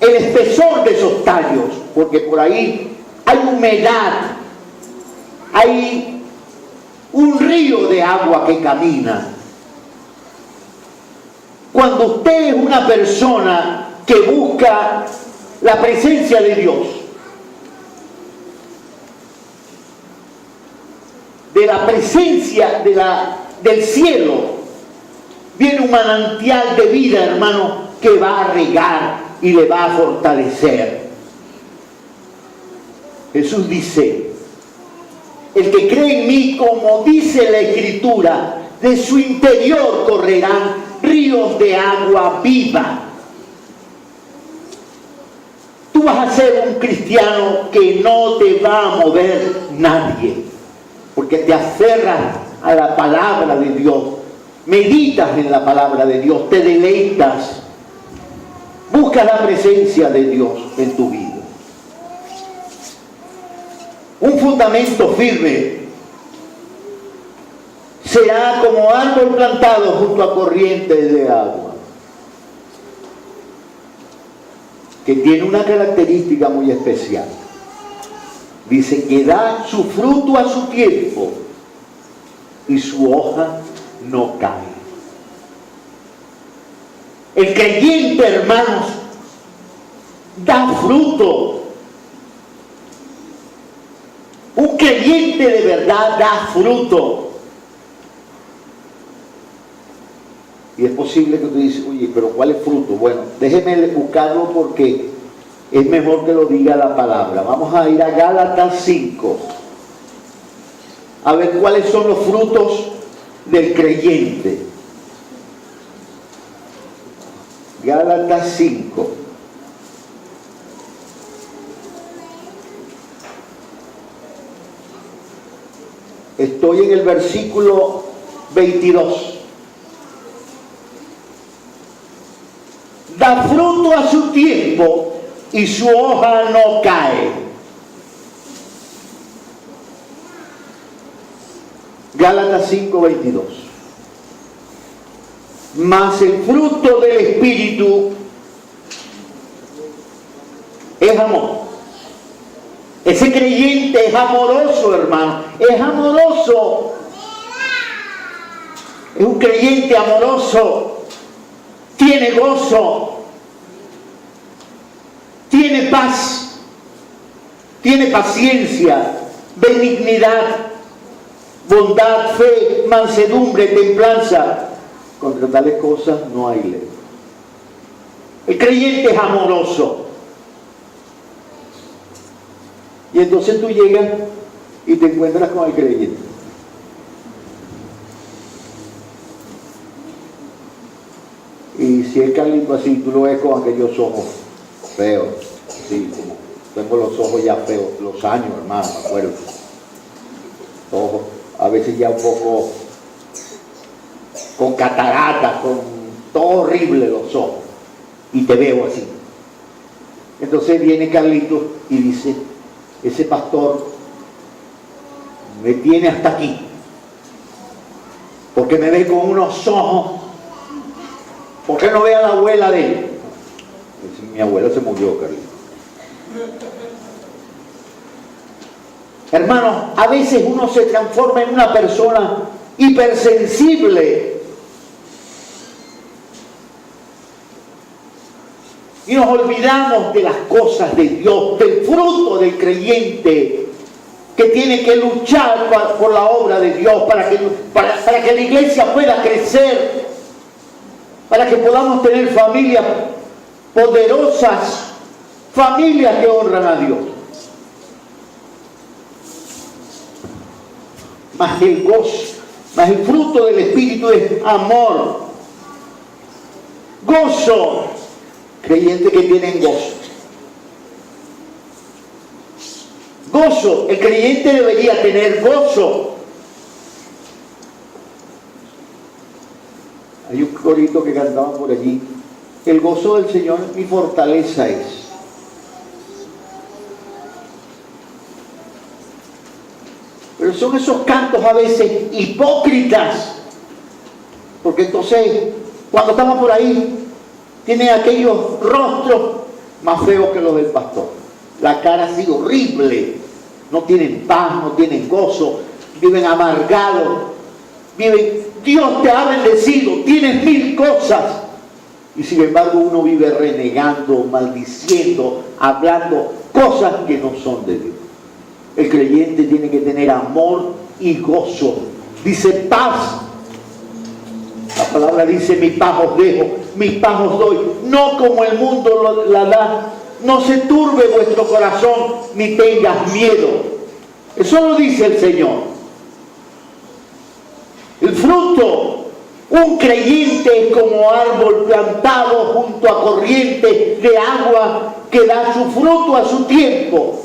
el espesor de esos tallos, porque por ahí hay humedad, hay un río de agua que camina. Cuando usted es una persona que busca la presencia de Dios, de la presencia del cielo, viene un manantial de vida, hermano, que va a regar y le va a fortalecer. Jesús dice: el que cree en mí, como dice la Escritura, de su interior correrán ríos de agua viva. Tú vas a ser un cristiano que no te va a mover nadie, porque te aferras a la palabra de Dios, meditas en la palabra de Dios, te deleitas, buscas la presencia de Dios en tu vida. Un fundamento firme será como árbol plantado junto a corrientes de agua, que tiene una característica muy especial. Dice que da su fruto a su tiempo y su hoja no cae. El creyente, hermanos, da fruto. Un creyente de verdad da fruto. Y es posible que tú dices: oye, pero ¿cuál es fruto? Bueno, déjeme buscarlo porque es mejor que lo diga la palabra. Vamos a ir a Gálatas 5. A ver cuáles son los frutos del creyente. Gálatas 5. Estoy en el versículo 22. Da fruto a su tiempo y su hoja no cae. Gálatas 5:22. Mas el fruto del Espíritu es amor. Ese creyente es amoroso, hermano. Es amoroso. Es un creyente amoroso. Tiene gozo. Tiene paz. Tiene paciencia, benignidad, bondad, fe, mansedumbre, templanza. Contra tales cosas no hay ley. El creyente es amoroso. Y entonces tú llegas y te encuentras con el creyente. Y si es Carlito así, tú lo ves con aquellos ojos feo, sí, como tengo los ojos ya feos, los años, hermano, me acuerdo. Ojos, a veces ya un poco con cataratas, con todo horrible los ojos, y te veo así. Entonces viene Carlitos y dice, ese pastor me tiene hasta aquí, porque me ve con unos ojos. ¿Por qué no ve a la abuela de él? Dice, mi abuela se murió, Carlitos. Hermanos, a veces uno se transforma en una persona hipersensible y nos olvidamos de las cosas de Dios, del fruto del creyente que tiene que luchar por la obra de Dios para que la iglesia pueda crecer, para que podamos tener familias poderosas, familias que honran a Dios. Más el gozo, más el fruto del Espíritu es amor, gozo. Creyentes que tienen gozo. Gozo, el creyente debería tener gozo. Hay un corito que cantaba por allí. El gozo del Señor mi fortaleza es. Pero son esos cantos a veces hipócritas, porque entonces cuando estamos por ahí tienen aquellos rostros más feos que los del pastor, la cara así horrible, no tienen paz, no tienen gozo, viven amargados, viven, Dios te ha bendecido, tienes 1000 cosas, y sin embargo uno vive renegando, maldiciendo, hablando cosas que no son de Dios. El creyente tiene que tener amor y gozo. Dice paz. La palabra dice, mi paz os dejo, mi paz os doy. No como el mundo la da. No se turbe vuestro corazón, ni tengas miedo. Eso lo dice el Señor. El fruto, un creyente es como árbol plantado junto a corrientes de agua que da su fruto a su tiempo.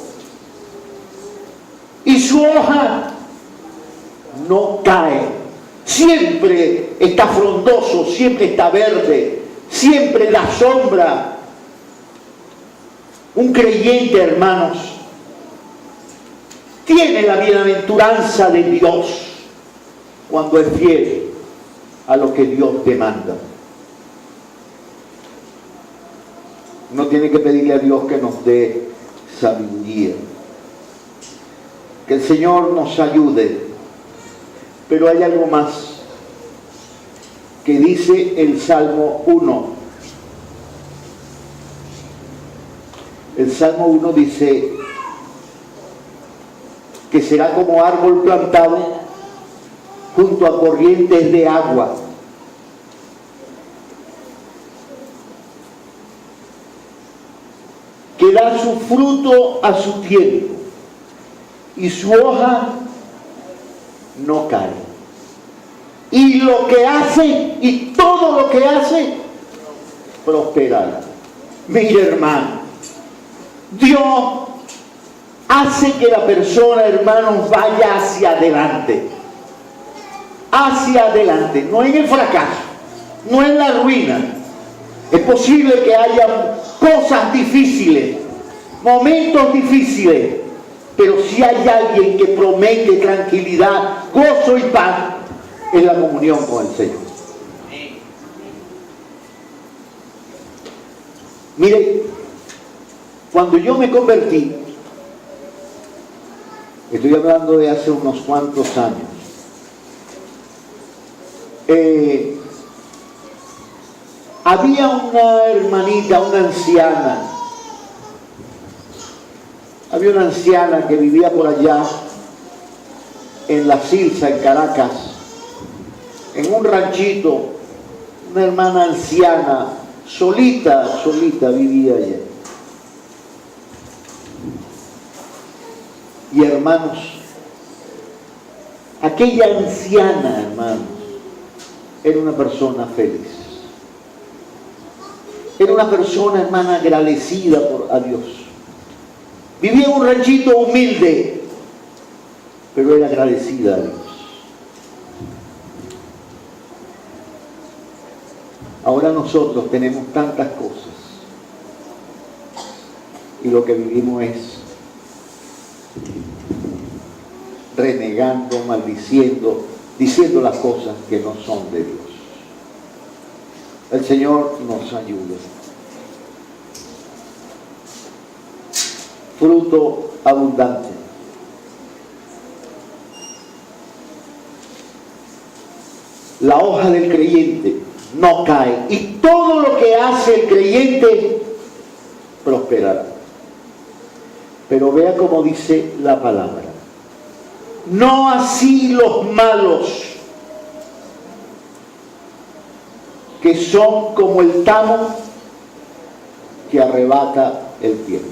Y su hoja no cae. Siempre está frondoso, siempre está verde, siempre da sombra. Un creyente, hermanos, tiene la bienaventuranza de Dios cuando es fiel a lo que Dios demanda. Uno tiene que pedirle a Dios que nos dé sabiduría. Que el Señor nos ayude. Pero hay algo más que dice el Salmo 1. El Salmo 1 dice que será como árbol plantado junto a corrientes de agua. Que da su fruto a su tiempo. Y su hoja no cae. Y lo que hace, y todo lo que hace, prosperará. Mire, hermano, Dios hace que la persona, hermanos, vaya hacia adelante. Hacia adelante, no en el fracaso, no en la ruina. Es posible que haya cosas difíciles, momentos difíciles, pero si hay alguien que promete tranquilidad, gozo y paz, es la comunión con el Señor. Mire, cuando yo me convertí, estoy hablando de hace unos cuantos años, había una hermanita, una anciana, había una anciana que vivía por allá en La Silsa, en Caracas, en un ranchito, una hermana anciana, solita vivía allá. Y hermanos, aquella anciana, hermanos, era una persona feliz. Era una persona, hermana, agradecida a Dios. Vivía en un ranchito humilde, pero era agradecida a Dios. Ahora nosotros tenemos tantas cosas y lo que vivimos es renegando, maldiciendo, diciendo las cosas que no son de Dios. El Señor nos ayude. Fruto abundante. La hoja del creyente no cae y todo lo que hace el creyente prosperará. Pero vea cómo dice la palabra. No así los malos, que son como el tamo que arrebata el viento.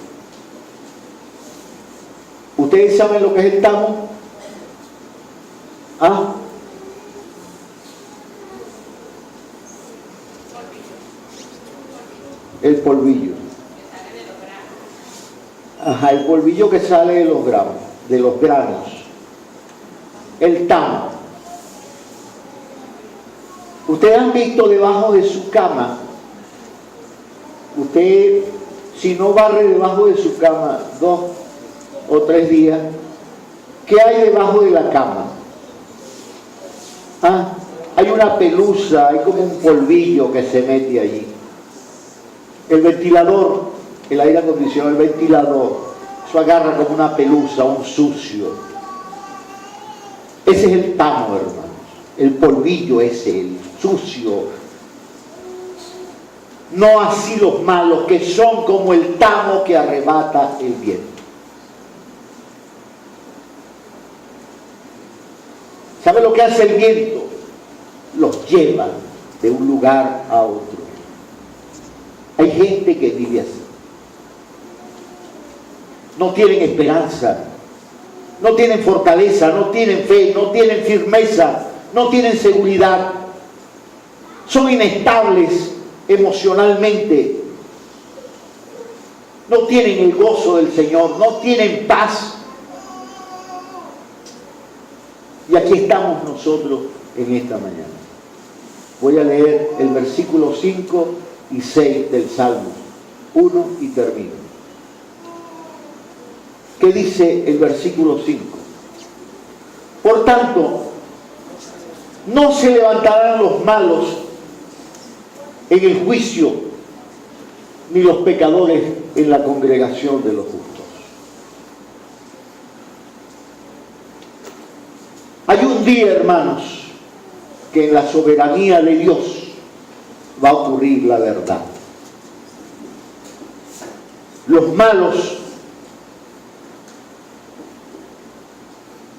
¿Ustedes saben lo que es el tamo? ¿Ah? El polvillo. Ajá, el polvillo que sale de los granos. El tamo. Ustedes han visto debajo de su cama, usted si no barre debajo de su cama 2 o 3 días, ¿qué hay debajo de la cama? ¿Ah? Hay una pelusa, hay como un polvillo que se mete allí. El ventilador, el aire acondicionado, el ventilador, eso agarra como una pelusa, un sucio. Ese es el tamo, hermanos. El polvillo ese, el sucio. No así los malos, que son como el tamo que arrebata el viento. ¿Sabe lo que hace el viento? Los lleva de un lugar a otro. Hay gente que vive así. No tienen esperanza, no tienen fortaleza, no tienen fe, no tienen firmeza, no tienen seguridad. Son inestables emocionalmente. No tienen el gozo del Señor, no tienen paz. Y aquí estamos nosotros en esta mañana. Voy a leer el versículo 5 y 6 del Salmo 1 y termino. ¿Qué dice el versículo 5? Por tanto, no se levantarán los malos en el juicio, ni los pecadores en la congregación de los justos. Hay un día, hermanos, que en la soberanía de Dios va a ocurrir la verdad. Los malos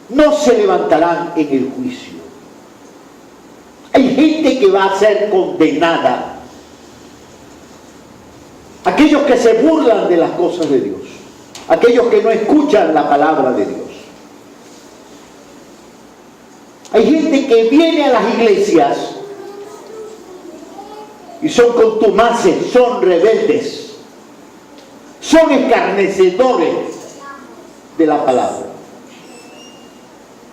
no se levantarán en el juicio. Hay gente que va a ser condenada. Aquellos que se burlan de las cosas de Dios. Aquellos que no escuchan la palabra de Dios. Hay gente que viene a las iglesias y son contumaces, son rebeldes, son escarnecedores de la palabra.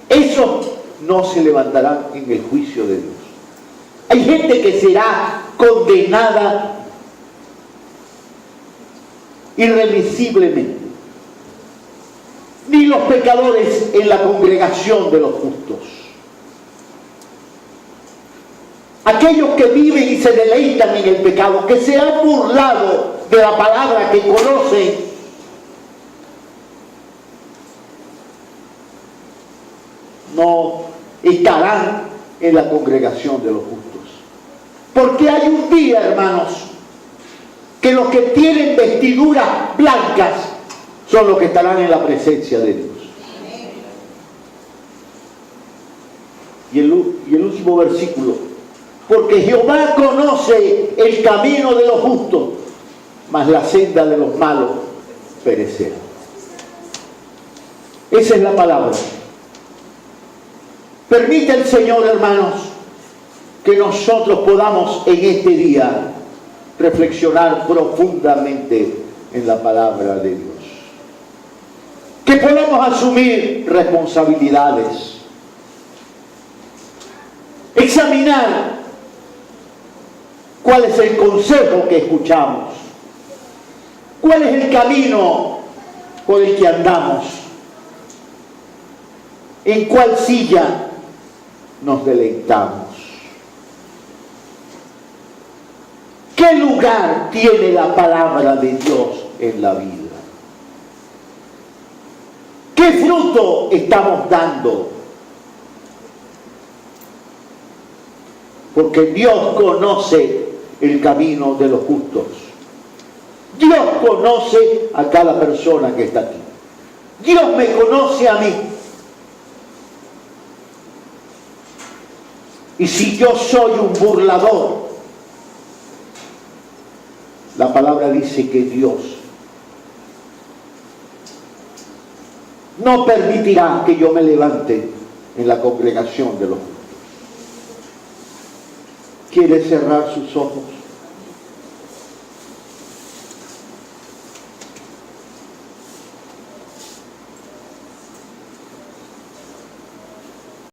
Esos no se levantarán en el juicio de Dios. Hay gente que será condenada irremisiblemente. Ni los pecadores en la congregación de los justos. Aquellos que viven y se deleitan en el pecado, que se han burlado de la palabra que conocen, no estarán en la congregación de los justos. Porque hay un día, hermanos, que los que tienen vestiduras blancas son los que estarán en la presencia de Dios. Y el último versículo: porque Jehová conoce el camino de los justos, mas la senda de los malos perecerá. Esa es la palabra. Permite el Señor, hermanos, que nosotros podamos en este día reflexionar profundamente en la palabra de Dios. Que podamos asumir responsabilidades, examinar cuál es el consejo que escuchamos, cuál es el camino por el que andamos, en cuál silla nos deleitamos. ¿Qué lugar tiene la palabra de Dios en la vida? ¿Qué fruto estamos dando? Porque Dios conoce el camino de los justos. Dios conoce a cada persona que está aquí. Dios me conoce a mí. Y si yo soy un burlador, la palabra dice que Dios no permitirá que yo me levante en la congregación de los justos. ¿Quiere cerrar sus ojos?